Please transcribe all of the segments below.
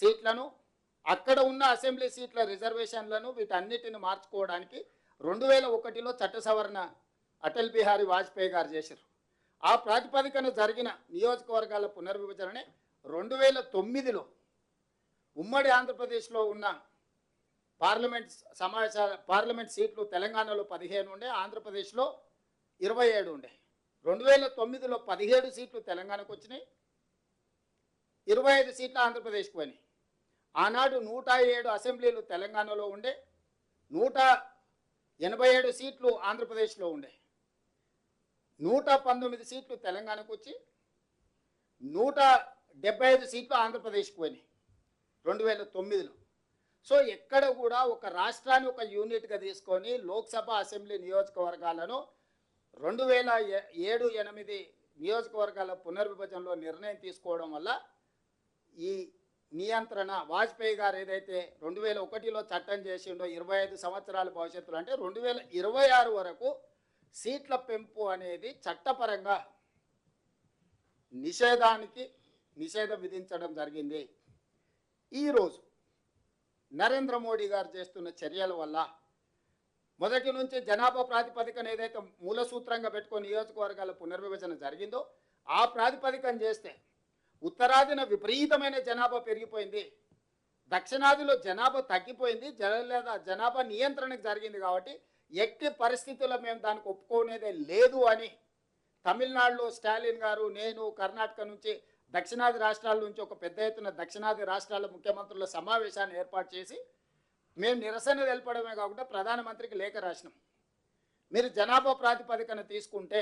సీట్లను, అక్కడ ఉన్న అసెంబ్లీ సీట్ల రిజర్వేషన్లను వీటన్నిటిని మార్చుకోవడానికి 2001లో చట్ట సవరణ అటల్ బిహారీ వాజ్పేయి గారు చేశారు. ఆ ప్రాతిపదికన జరిగిన నియోజకవర్గాల పునర్విభజననే 2009లో ఉమ్మడి ఆంధ్రప్రదేశ్లో ఉన్న పార్లమెంట్ సీట్లు తెలంగాణలో 15 ఉండే, ఆంధ్రప్రదేశ్లో 27 ఉండే. 2009లో 17 సీట్లు తెలంగాణకు వచ్చినాయి, 25 సీట్లు ఆంధ్రప్రదేశ్కి పోయినాయి. ఆనాడు 107 అసెంబ్లీలు తెలంగాణలో ఉండే, 187 సీట్లు ఆంధ్రప్రదేశ్లో ఉండే, 119 సీట్లు తెలంగాణకు వచ్చి 175 సీట్లు ఆంధ్రప్రదేశ్కి పోయినాయి 2009లో. సో ఎక్కడ కూడా ఒక రాష్ట్రాన్ని ఒక యూనిట్గా తీసుకొని లోక్సభ అసెంబ్లీ నియోజకవర్గాలను 2007-8 నియోజకవర్గాల పునర్విభజనలో నిర్ణయం తీసుకోవడం వల్ల ఈ నియంత్రణ వాజ్పేయి గారు ఏదైతే 2001లో చట్టం చేసిండో 25 సంవత్సరాల భవిష్యత్తులో, అంటే 2026 వరకు సీట్ల పెంపు అనేది చట్టపరంగా నిషేధం విధించడం జరిగింది. ఈరోజు నరేంద్ర మోడీ గారు చేస్తున్న చర్యల వల్ల మొదటి నుంచి జనాభా ప్రాతిపదికన ఏదైతే మూల సూత్రంగా పెట్టుకొని నియోజకవర్గాల పునర్విభజన జరిగిందో ఆ ప్రాతిపదికన చేస్తే ఉత్తరాదిన విపరీతమైన జనాభా పెరిగిపోయింది, దక్షిణాదిలో జనాభా తగ్గిపోయింది, జనాభా నియంత్రణకు జరిగింది. కాబట్టి ఎట్టి పరిస్థితుల్లో మేము దానికి ఒప్పుకునేదే లేదు అని తమిళనాడులో స్టాలిన్ గారు, నేను కర్ణాటక నుంచి దక్షిణాది రాష్ట్రాల నుంచి ఒక పెద్ద ఎత్తున దక్షిణాది రాష్ట్రాల ముఖ్యమంత్రుల సమావేశాన్ని ఏర్పాటు చేసి మేము నిరసన తెలపడమే కాకుండా ప్రధానమంత్రికి లేఖ రాసినాం. మీరు జనాభా ప్రాతిపదికన తీసుకుంటే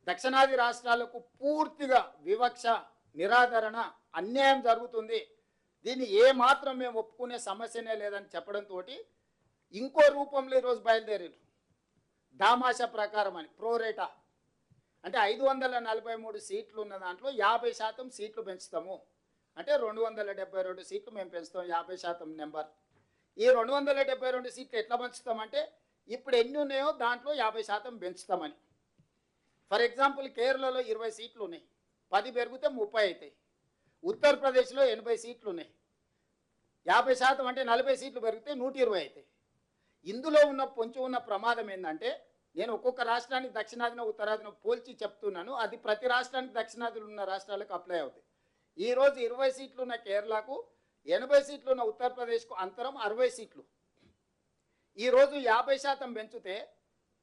దక్షిణాది రాష్ట్రాలకు పూర్తిగా వివక్ష, నిరాదరణ, అన్యాయం జరుగుతుంది, దీన్ని ఏమాత్రం మేము ఒప్పుకునే సమస్యనే లేదని చెప్పడంతో ఇంకో రూపంలో ఈరోజు బయలుదేరారు. దామాషా ప్రకారం అని ప్రోరేటా, అంటే 543 సీట్లు ఉన్న దాంట్లో 50% సీట్లు పెంచుతాము, అంటే 272 సీట్లు మేము పెంచుతాం, 50% నెంబర్. ఈ 272 సీట్లు ఎట్లా పెంచుతామంటే ఇప్పుడు ఎన్ని ఉన్నాయో దాంట్లో 50% పెంచుతామని. ఫర్ ఎగ్జాంపుల్ కేరళలో 20 సీట్లు ఉన్నాయి, 10 పెరిగితే 30 అవుతాయి. ఉత్తరప్రదేశ్లో 80 సీట్లు ఉన్నాయి, 50% అంటే 40 సీట్లు పెరిగితే 120 అవుతాయి. ఇందులో పొంచి ఉన్న ప్రమాదం ఏంటంటే, నేను ఒక్కొక్క రాష్ట్రానికి దక్షిణాదిన ఉత్తరాదిన పోల్చి చెప్తున్నాను, అది ప్రతి రాష్ట్రానికి దక్షిణాదిలో ఉన్న రాష్ట్రాలకు అప్లై అవుతాయి. ఈరోజు 20 సీట్లు ఉన్న కేరళకు, 80 సీట్లు ఉన్న ఉత్తరప్రదేశ్కు అంతరం 60 సీట్లు. ఈరోజు 50% పెంచితే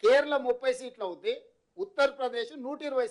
కేరళ 30 సీట్లు అవుద్ది, ఉత్తరప్రదేశ్ 120